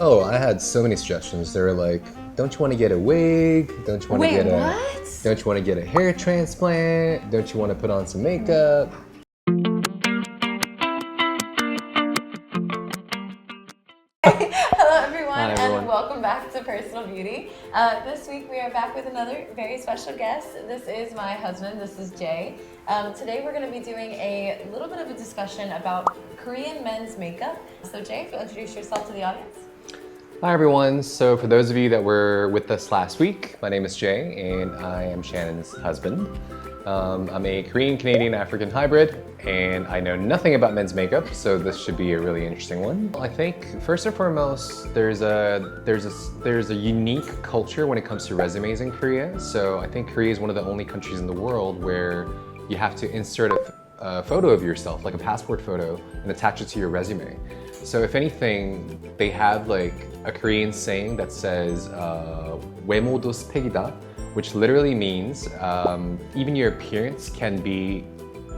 Oh, I had so many suggestions. They were like, don't you want to get a wig? Don't you want to Wait, get a what? Don't you want to get a hair transplant? Don't you want to put on some makeup? Hello everyone, Hi, everyone. and welcome back to Personal Beauty. This week we are back with another very special guest. This is my husband, this is Jay. Today we're going to be doing a little bit of a discussion about Korean men's makeup. So Jay, if you'll introduce yourself to the audience. Hi everyone. So for those of you that were with us last week, my name is Jay and I am Shannon's husband. I'm a Korean Canadian African hybrid and I know nothing about men's makeup, so this should be a really interesting one. I think first and foremost, there's a unique culture when it comes to resumes in Korea. So I think Korea is one of the only countries in the world where you have to insert a photo of yourself, like a passport photo, and attach it to your resume. So if anything, they have like a Korean saying that says 외모도 스펙이다, which literally means even your appearance can be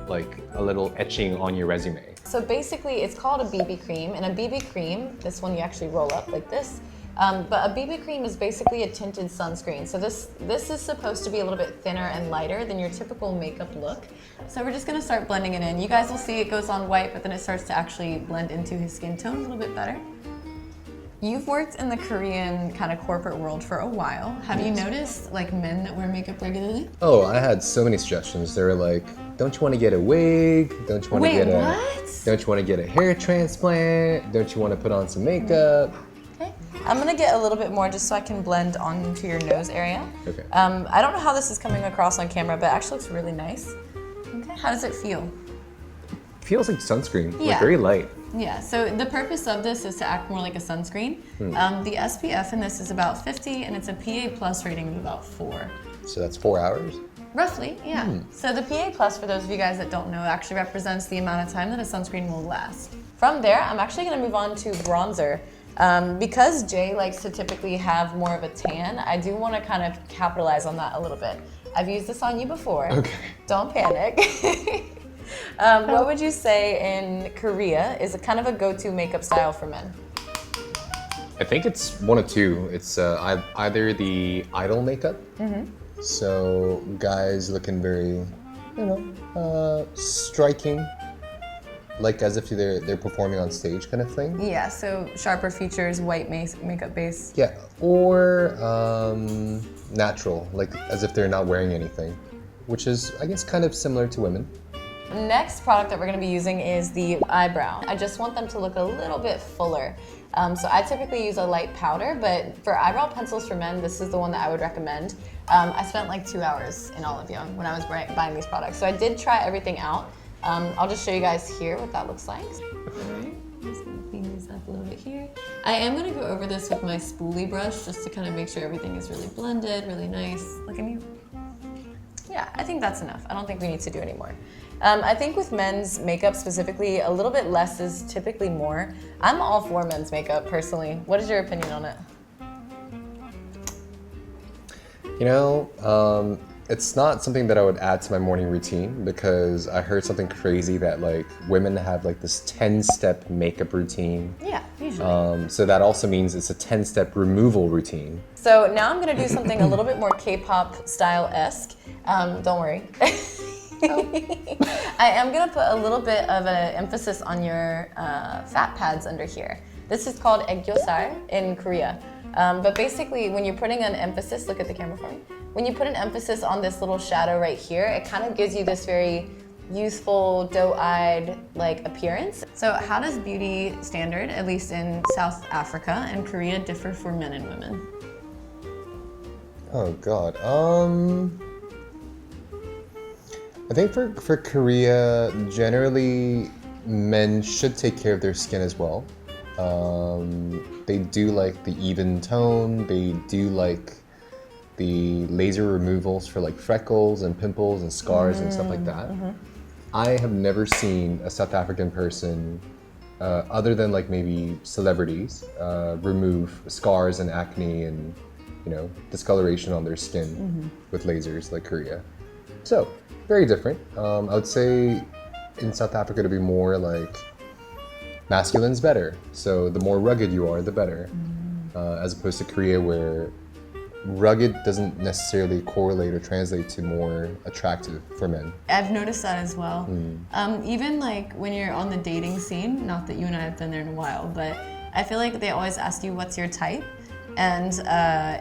like a little etching on your resume. So basically it's called a BB cream, and a BB cream, this one you actually roll up like this, but a BB cream is basically a tinted sunscreen. So this is supposed to be a little bit thinner and lighter than your typical makeup look. So we're just gonna start blending it in. You guys will see it goes on white, but then it starts to actually blend into his skin tone a little bit better. You've worked in the Korean kind of corporate world for a while. Have you noticed like men that wear makeup regularly? Oh, I had so many suggestions. They were like, don't you want to get a wig? Don't you want to get Don't you want to get a hair transplant? Don't you want to put on some makeup? Okay. I'm gonna get a little bit more just so I can blend onto your nose area. Okay. I don't know how this is coming across on camera, but it actually looks really nice. Okay. How does it feel? Feels like sunscreen, Yeah. like very light. Yeah, so the purpose of this is to act more like a sunscreen. The SPF in this is about 50 and it's a PA plus rating of about 4. So that's 4 hours? Roughly, yeah. So the PA plus, for those of you guys that don't know, actually represents the amount of time that a sunscreen will last. From there, I'm actually gonna move on to bronzer. Because Jay likes to typically have more of a tan, I do wanna kind of capitalize on that a little bit. I've used this on you before. Okay. Don't panic. What would you say in Korea is a kind of a go-to makeup style for men? I think it's one of two. It's either the idol makeup, so guys looking very, striking, like as if they're performing on stage kind of thing. Yeah, so sharper features, white makeup base. Yeah, or natural, like as if they're not wearing anything, which is, I guess, kind of similar to women. Next product that we're going to be using is the eyebrow. I just want them to look a little bit fuller. So I typically use a light powder, but for eyebrow pencils for men, this is the one that I would recommend. I spent like 2 hours in Olivia when I was buying these products. So I did try everything out. I'll just show you guys here what that looks like. Alright, I'm just going to clean these up a little bit here. I am going to go over this with my spoolie brush just to kind of make sure everything is really blended, really nice. Look at me. Yeah, I think that's enough. I don't think we need to do any more. I think with men's makeup specifically, a little bit less is typically more. I'm all for men's makeup personally. What is your opinion on it? It's not something that I would add to my morning routine because I heard something crazy that like women have like this 10-step makeup routine. Yeah, usually. So that also means it's a 10-step removal routine. So now I'm gonna do something a little bit more K-pop style-esque. Don't worry. I am gonna put a little bit of an emphasis on your fat pads under here. This is called 애교살 in Korea. But basically, when you're putting an emphasis, look at the camera for me. When you put an emphasis on this little shadow right here, it kind of gives you this very youthful, doe-eyed like appearance. So how does beauty standard, at least in South Africa and Korea, differ for men and women? Oh God. I think for Korea, generally men should take care of their skin as well. They do like the even tone. They do like the laser removals for like freckles and pimples and scars and stuff like that. I have never seen a South African person, other than like maybe celebrities, remove scars and acne and discoloration on their skin with lasers like Korea. So very different. I would say in South Africa to be more like masculine's better. So the more rugged you are, the better. as opposed to Korea where rugged doesn't necessarily correlate or translate to more attractive for men. I've noticed that as well. Even like when you're on the dating scene, not that you and I have been there in a while, but I feel like they always ask you what's your type. And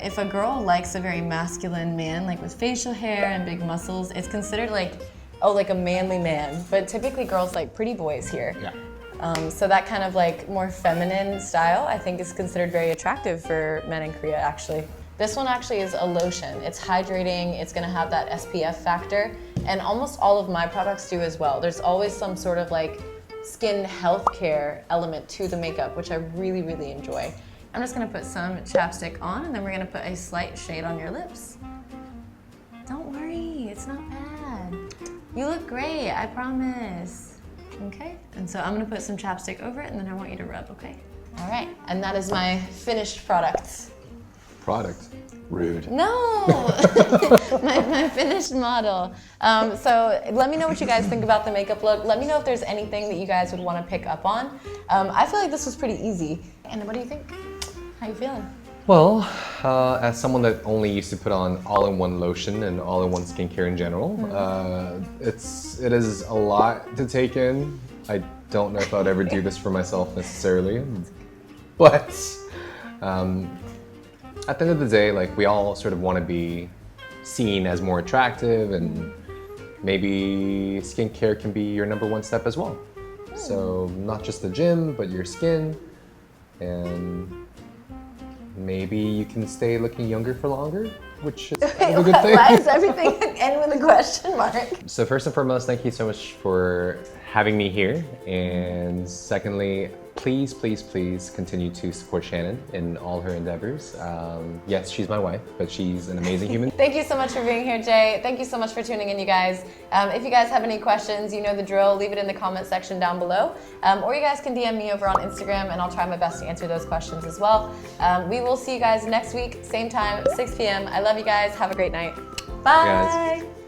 if a girl likes a very masculine man, like with facial hair and big muscles, it's considered like, oh, like a manly man. But typically girls like pretty boys here. Yeah. So that kind of like more feminine style, I think is considered very attractive for men in Korea actually. This one actually is a lotion. It's hydrating, it's gonna have that SPF factor, and almost all of my products do as well. There's always some sort of like skin health care element to the makeup, which I really, really enjoy. I'm just gonna put some chapstick on, and then we're gonna put a slight shade on your lips. Don't worry, it's not bad. You look great, I promise. Okay, and so I'm gonna put some chapstick over it, and then I want you to rub, okay? All right, and that is my finished product. Product. Rude. No, my finished model. So let me know what you guys think about the makeup look. Let me know if there's anything that you guys would want to pick up on. I feel like this was pretty easy. And what do you think? How you feeling? Well, as someone that only used to put on all-in-one lotion and all-in-one skincare in general, it is a lot to take in. I don't know if I'd ever do this for myself necessarily, but at the end of the day, like we all sort of want to be seen as more attractive, and maybe skincare can be your number one step as well. So not just the gym, but your skin, and maybe you can stay looking younger for longer, which is kind of a good thing. Why does everything end with a question mark? So first and foremost, thank you so much for having me here. And secondly, please, please, please continue to support Shannon in all her endeavors. Yes, she's my wife, but she's an amazing human. Thank you so much for being here, Jay. Thank you so much for tuning in, you guys. If you guys have any questions, you know the drill, leave it in the comment section down below. Or you guys can DM me over on Instagram, and I'll try my best to answer those questions as well. We will see you guys next week, same time, 6 p.m. I love you guys. Have a great night. Bye. Guys.